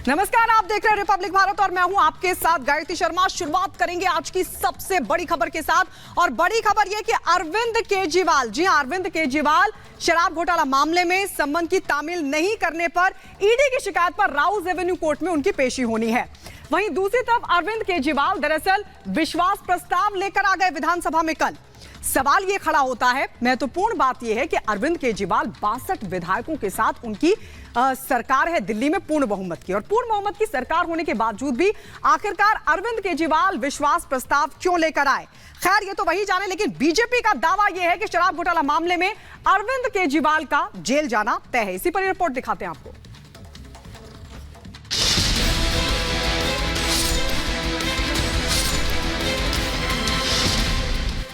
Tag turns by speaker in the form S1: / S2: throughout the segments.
S1: नमस्कार, आप देख रहे हैं रिपब्लिक भारत और मैं हूं आपके साथ गायत्री शर्मा। शुरुआत करेंगे आज की सबसे बड़ी खबर के साथ और बड़ी खबर यह कि अरविंद केजरीवाल, जी हां, अरविंद केजरीवाल शराब घोटाला मामले में संबंध की तामील नहीं करने पर ईडी की शिकायत पर राउज एवेन्यू कोर्ट में उनकी पेशी होनी है। वहीं दूसरी तरफ अरविंद केजरीवाल दरअसल विश्वास प्रस्ताव लेकर आ गए विधानसभा में कल। सवाल यह खड़ा होता है, महत्वपूर्ण बात यह है कि अरविंद केजरीवाल 62 विधायकों के साथ उनकी सरकार है दिल्ली में पूर्ण बहुमत की, और पूर्ण बहुमत की सरकार होने के बावजूद भी आखिरकार अरविंद केजरीवाल विश्वास प्रस्ताव क्यों लेकर आए। खैर ये तो वही जाने, लेकिन बीजेपी का दावा यह है कि शराब घोटाला मामले में अरविंद केजरीवाल का जेल जाना तय है। इसी पर रिपोर्ट दिखाते हैं आपको।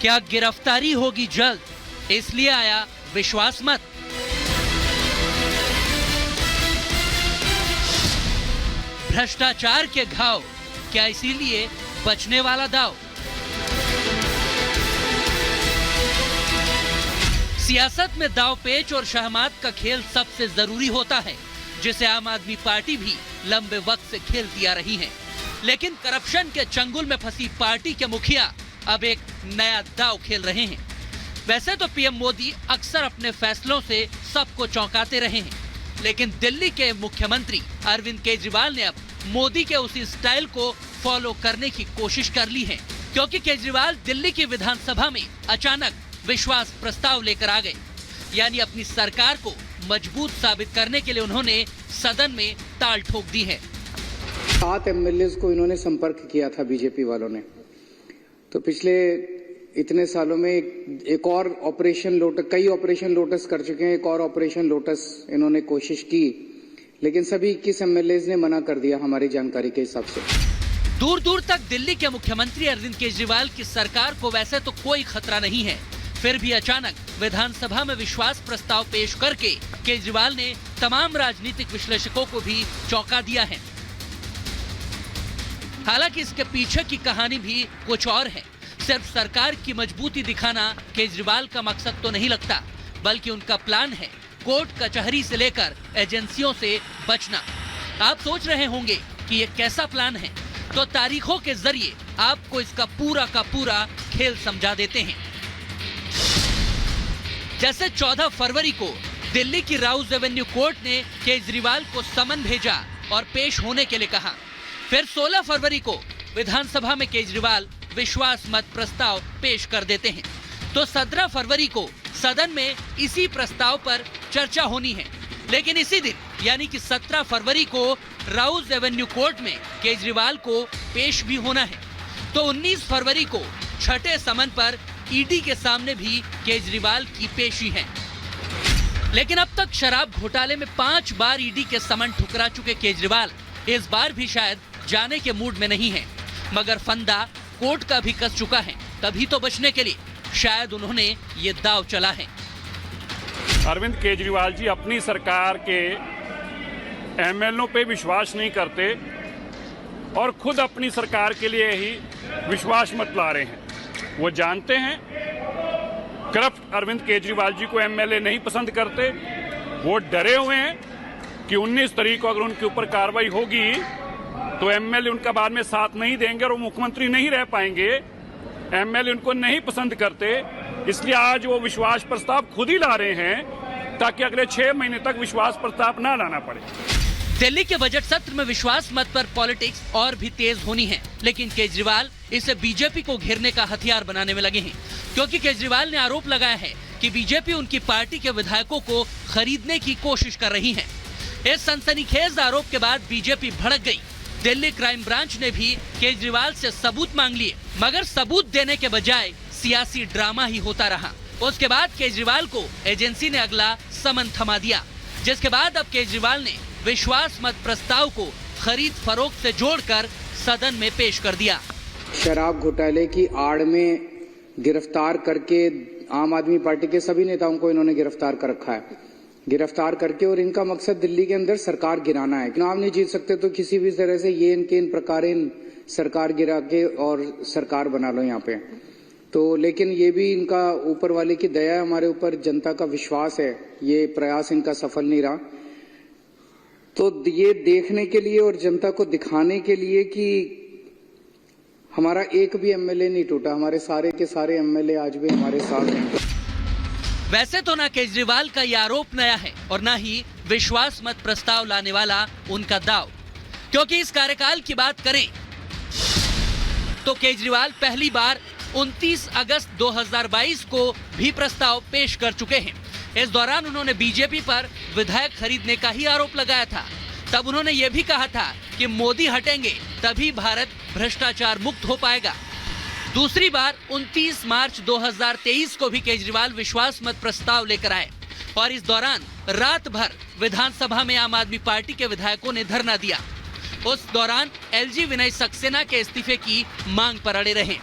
S2: क्या गिरफ्तारी होगी जल्द, इसलिए आया विश्वास मत। भ्रष्टाचार के घाव, क्या इसीलिए बचने वाला दाव। सियासत में दाव पेच और शहमात का खेल सबसे जरूरी होता है, जिसे आम आदमी पार्टी भी लंबे वक्त से खेलती आ रही है। लेकिन करप्शन के चंगुल में फंसी पार्टी के मुखिया अब एक नया दाव खेल रहे हैं। वैसे तो पीएम मोदी अक्सर अपने फैसलों से सबको चौंकाते रहे हैं, लेकिन दिल्ली के मुख्यमंत्री अरविंद केजरीवाल ने अब मोदी के उसी स्टाइल को फॉलो करने की कोशिश कर ली है, क्योंकि केजरीवाल दिल्ली की विधानसभा में अचानक विश्वास प्रस्ताव लेकर आ गए। यानी अपनी सरकार को मजबूत साबित करने के लिए उन्होंने सदन में ताल ठोक दी है।
S3: 7 एमएलए को इन्होंने संपर्क किया था बीजेपी वालों ने, तो पिछले इतने सालों में एक और ऑपरेशन लोटस, कई ऑपरेशन लोटस कर चुके हैं, एक और ऑपरेशन लोटस इन्होंने कोशिश की, लेकिन सभी 21 एमएलए ने मना कर दिया हमारी जानकारी के हिसाब से।
S2: दूर दूर तक दिल्ली के मुख्यमंत्री अरविंद केजरीवाल की सरकार को वैसे तो कोई खतरा नहीं है, फिर भी अचानक विधानसभा में विश्वास प्रस्ताव पेश करके केजरीवाल ने तमाम राजनीतिक विश्लेषकों को भी चौंका दिया है। हालांकि इसके पीछे की कहानी भी कुछ और है। सिर्फ सरकार की मजबूती दिखाना केजरीवाल का मकसद तो नहीं लगता, बल्कि उनका प्लान है कोर्ट कचहरी से लेकर एजेंसियों से बचना। आप सोच रहे होंगे कि ये कैसा प्लान है, तो तारीखों के जरिए आपको इसका पूरा का पूरा खेल समझा देते हैं। जैसे 14 फरवरी को दिल्ली की राउज एवेन्यू कोर्ट ने केजरीवाल को समन भेजा और पेश होने के लिए कहा। फिर 16 फरवरी को विधानसभा में केजरीवाल विश्वास मत प्रस्ताव पेश कर देते हैं, तो 17 फरवरी को सदन में इसी प्रस्ताव पर चर्चा होनी है। लेकिन इसी दिन यानी कि 17 फरवरी को राउज एवेन्यू कोर्ट में केजरीवाल को पेश भी होना है। तो 19 फरवरी को छठे समन पर ईडी के सामने भी केजरीवाल की पेशी है। लेकिन अब तक शराब घोटाले में 5 बार ईडी के समन ठुकरा चुके केजरीवाल इस बार भी शायद जाने के मूड में नहीं है, मगर फंदा कोर्ट का भी कस चुका है। तभी तो बचने के लिए शायद उन्होंने ये दाव चला है।
S4: अरविंद केजरीवाल जी अपनी सरकार के एमएलओ पे विश्वास नहीं करते और खुद अपनी सरकार के लिए ही विश्वास मत ला रहे हैं। वो जानते हैं करप्ट अरविंद केजरीवाल जी को एमएलए नहीं पसंद करते। वो डरे हुए हैं कि 19 तारीख को अगर उनके ऊपर कार्रवाई होगी तो एमएलए उनका बाद में साथ नहीं देंगे और वो मुख्यमंत्री नहीं रह पाएंगे। एमएलए उनको नहीं पसंद करते, इसलिए आज वो विश्वास प्रस्ताव खुद ही ला रहे हैं ताकि अगले 6 महीने तक विश्वास प्रस्ताव ना लाना पड़े।
S2: दिल्ली के बजट सत्र में विश्वास मत पर पॉलिटिक्स और भी तेज होनी है, लेकिन केजरीवाल इसे बीजेपी को घेरने का हथियार बनाने में लगे हैं, क्योंकि केजरीवाल ने आरोप लगाया है कि बीजेपी उनकी पार्टी के विधायकों को खरीदने की कोशिश कर रही है। इस सनसनीखेज आरोप के बाद बीजेपी भड़क गई। दिल्ली क्राइम ब्रांच ने भी केजरीवाल से सबूत मांग लिए, मगर सबूत देने के बजाय सियासी ड्रामा ही होता रहा। उसके बाद केजरीवाल को एजेंसी ने अगला समन थमा दिया, जिसके बाद अब केजरीवाल ने विश्वास मत प्रस्ताव को खरीद फरोख्त से जोड़कर सदन में पेश कर दिया।
S3: शराब घोटाले की आड़ में गिरफ्तार करके आम आदमी पार्टी के सभी नेताओं को इन्होंने गिरफ्तार कर रखा है, गिरफ्तार करके, और इनका मकसद दिल्ली के अंदर सरकार गिराना है। चुनाव नहीं जीत सकते तो किसी भी तरह से ये इनके इन प्रकार सरकार गिरा के और सरकार बना लो यहाँ पे। तो लेकिन ये भी इनका ऊपर वाले की दया है हमारे ऊपर, जनता का विश्वास है, ये प्रयास इनका सफल नहीं रहा। तो ये देखने के लिए और जनता को दिखाने के लिए कि हमारा एक भी एमएलए नहीं टूटा, हमारे सारे के सारे एमएलए आज भी हमारे साथ हैं।
S2: वैसे तो ना केजरीवाल का ये आरोप नया है और ना ही विश्वास मत प्रस्ताव लाने वाला उनका दाव, क्योंकि इस कार्यकाल की बात करें तो केजरीवाल पहली बार 29 अगस्त 2022 को भी प्रस्ताव पेश कर चुके हैं। इस दौरान उन्होंने बीजेपी पर विधायक खरीदने का ही आरोप लगाया था। तब उन्होंने ये भी कहा था कि मोदी हटेंगे तभी भारत भ्रष्टाचार मुक्त हो पाएगा। दूसरी बार 29 मार्च 2023 को भी केजरीवाल विश्वास मत प्रस्ताव लेकर आए और इस दौरान रात भर विधानसभा में आम आदमी पार्टी के विधायकों ने धरना दिया। उस दौरान एलजी विनय सक्सेना के इस्तीफे की मांग पर अड़े रहे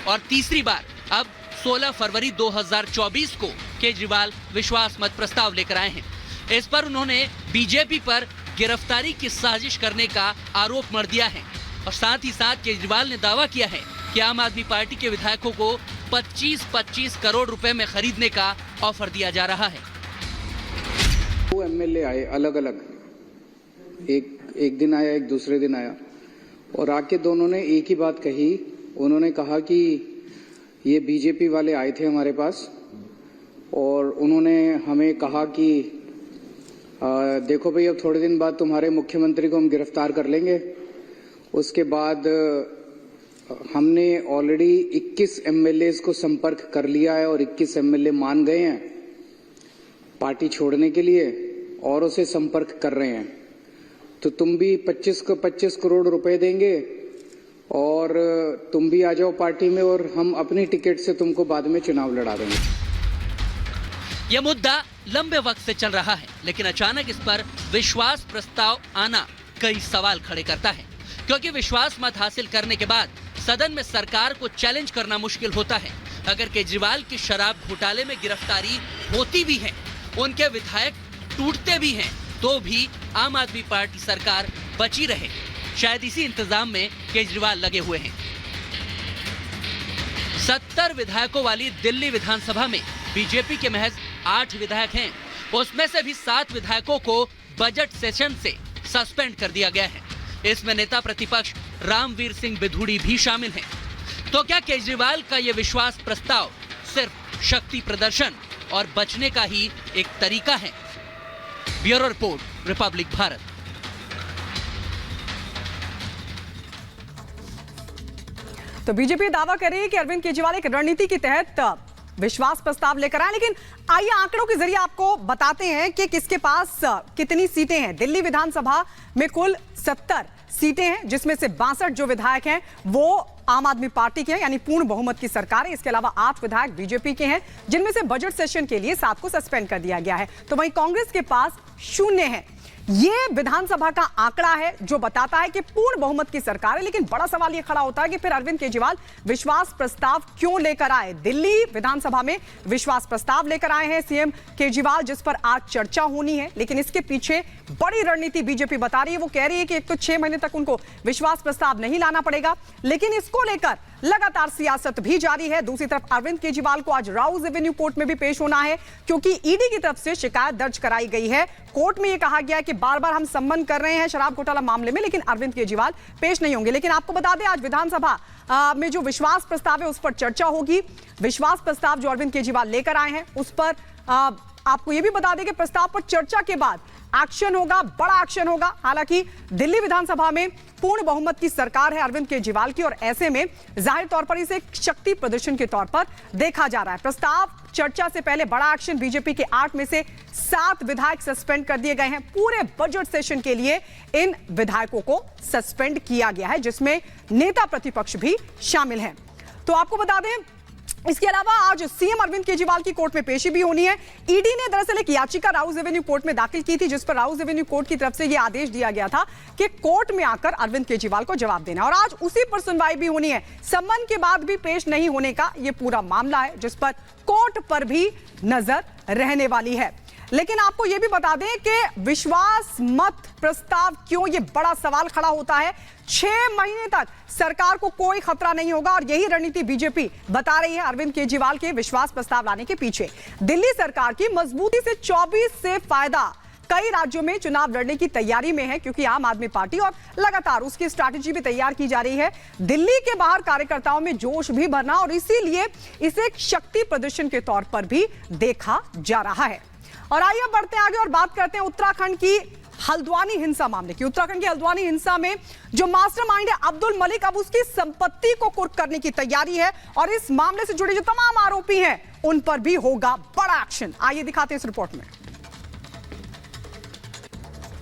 S2: और तीसरी बार अब 16 फरवरी 2024 को केजरीवाल विश्वास मत प्रस्ताव लेकर आए हैं। इस पर उन्होंने बीजेपी पर गिरफ्तारी की साजिश करने का आरोप मढ़ दिया है और साथ ही साथ केजरीवाल ने दावा किया है कि आम आदमी पार्टी के विधायकों को 25-25 करोड़ रुपए में खरीदने का ऑफर दिया जा रहा है।
S3: वो एमएलए आए अलग अलग, एक दिन आया, एक दूसरे दिन आया और आके दोनों ने एक ही बात कही। उन्होंने कहा कि ये बीजेपी वाले आए थे हमारे पास और उन्होंने हमें कहा कि देखो भाई अब थोड़े दिन बाद तुम्हारे मुख्यमंत्री को हम गिरफ्तार कर लेंगे। उसके बाद हमने ऑलरेडी 21 एमएलए को संपर्क कर लिया है और 21 एमएलए मान गए हैं पार्टी छोड़ने के लिए और उसे संपर्क कर रहे हैं। तो तुम भी 25 करोड़ रुपए देंगे और तुम भी आ जाओ पार्टी में और हम अपनी टिकट से तुमको बाद में चुनाव लड़ा देंगे।
S2: यह मुद्दा लंबे वक्त से चल रहा है, लेकिन अचानक इस पर विश्वास प्रस्ताव आना कई सवाल खड़े करता है, क्योंकि विश्वास मत हासिल करने के बाद सदन में सरकार को चैलेंज करना मुश्किल होता है। अगर केजरीवाल की शराब घोटाले में गिरफ्तारी होती भी है, उनके विधायक टूटते भी हैं, तो भी आम आदमी पार्टी सरकार बची रहे। शायद इसी इंतजाम में केजरीवाल लगे हुए हैं। 70 विधायकों वाली दिल्ली विधानसभा में बीजेपी के महज 8 विधायक हैं। उसमें से भी 7 विधायकों को बजट सेशन से सस्पेंड कर दिया गया है। इसमें नेता प्रतिपक्ष रामवीर सिंह बिधूड़ी भी शामिल हैं। तो क्या केजरीवाल का ये विश्वास प्रस्ताव सिर्फ शक्ति प्रदर्शन और बचने का ही एक तरीका है? Bureau report, Republic Bharat.
S1: तो बीजेपी दावा कर रही है कि अरविंद केजरीवाल एक रणनीति के तहत विश्वास प्रस्ताव लेकर आए, लेकिन आइए आंकड़ों के जरिए आपको बताते हैं कि किसके पास कितनी सीटें हैं। दिल्ली विधानसभा में कुल 70 सीटें हैं, जिसमें से 62 जो विधायक हैं वो आम आदमी पार्टी के हैं, यानी पूर्ण बहुमत की सरकार है। इसके अलावा 8 विधायक बीजेपी के हैं, जिनमें से बजट सेशन के लिए 7 को सस्पेंड कर दिया गया है। तो वहीं कांग्रेस के पास 0 है। ये विधानसभा का आंकड़ा है जो बताता है कि पूर्ण बहुमत की सरकार है। लेकिन बड़ा सवाल ये खड़ा होता है कि फिर अरविंद केजरीवाल विश्वास प्रस्ताव क्यों लेकर आए? दिल्ली विधानसभा में विश्वास प्रस्ताव लेकर आए हैं सीएम केजरीवाल, जिस पर आज चर्चा होनी है। लेकिन इसके पीछे बड़ी रणनीति बीजेपी बता रही है। वो कह रही है कि एक तो 6 महीने तक उनको विश्वास प्रस्ताव नहीं लाना पड़ेगा, लेकिन इसको लेकर लगातार सियासत भी जारी है। दूसरी तरफ अरविंद केजरीवाल को आज राउज एवेन्यू कोर्ट में भी पेश होना है, क्योंकि ईडी की तरफ से शिकायत दर्ज कराई गई है। कोर्ट में यह कहा गया है कि बार बार हम संबंध कर रहे हैं शराब घोटाला मामले में, लेकिन अरविंद केजरीवाल पेश नहीं होंगे। लेकिन आपको बता दें, आज विधानसभा में जो विश्वास प्रस्ताव है उस पर चर्चा होगी। विश्वास प्रस्ताव जो अरविंद केजरीवाल लेकर आए हैं उस पर आपको यह भी बता दें कि प्रस्ताव पर चर्चा के बाद एक्शन होगा, बड़ा एक्शन होगा। हालांकि दिल्ली विधानसभा में पूर्ण बहुमत की सरकार है अरविंद केजरीवाल की, और ऐसे में जाहिर तौर पर इसे एक शक्ति प्रदर्शन के तौर पर देखा जा रहा है। प्रस्ताव चर्चा से पहले बड़ा एक्शन, बीजेपी के 8 में से 7 विधायक सस्पेंड कर दिए गए हैं। पूरे बजट सेशन के लिए इन विधायकों को सस्पेंड किया गया है, जिसमें नेता प्रतिपक्ष भी शामिल हैं। तो आपको बता दें, इसके अलावा आज सीएम अरविंद केजरीवाल की कोर्ट में पेशी भी होनी है। ईडी ने दरअसल एक याचिका राउज एवेन्यू कोर्ट में दाखिल की थी, जिस पर राउज एवेन्यू कोर्ट की तरफ से यह आदेश दिया गया था कि कोर्ट में आकर अरविंद केजरीवाल को जवाब देना, और आज उसी पर सुनवाई भी होनी है। संबंध के बाद भी पेश नहीं होने का यह पूरा मामला है, जिस पर कोर्ट पर भी नजर रहने वाली है। लेकिन आपको यह भी बता दें कि विश्वास मत प्रस्ताव क्यों, यह बड़ा सवाल खड़ा होता है। 6 महीने तक सरकार को कोई खतरा नहीं होगा, और यही रणनीति बीजेपी बता रही है अरविंद केजरीवाल के विश्वास प्रस्ताव लाने के पीछे। दिल्ली सरकार की मजबूती से 24 से फायदा कई राज्यों में चुनाव लड़ने की तैयारी में है, क्योंकि आम आदमी पार्टी और लगातार उसकी स्ट्रैटेजी भी तैयार की जा रही है। दिल्ली के बाहर कार्यकर्ताओं में जोश भी भरना और इसीलिए इसे एक शक्ति प्रदर्शन के तौर पर भी देखा जा रहा है। और आइए बढ़ते आगे और बात करते हैं उत्तराखंड की हल्द्वानी हिंसा मामले की। उत्तराखंड की हल्द्वानी हिंसा में जो मास्टरमाइंड है अब्दुल मलिक, अब उसकी संपत्ति को कुर्क करने की तैयारी है और इस मामले से जुड़े जो तमाम आरोपी हैं उन पर भी होगा बड़ा एक्शन। आइए दिखाते हैं इस रिपोर्ट में।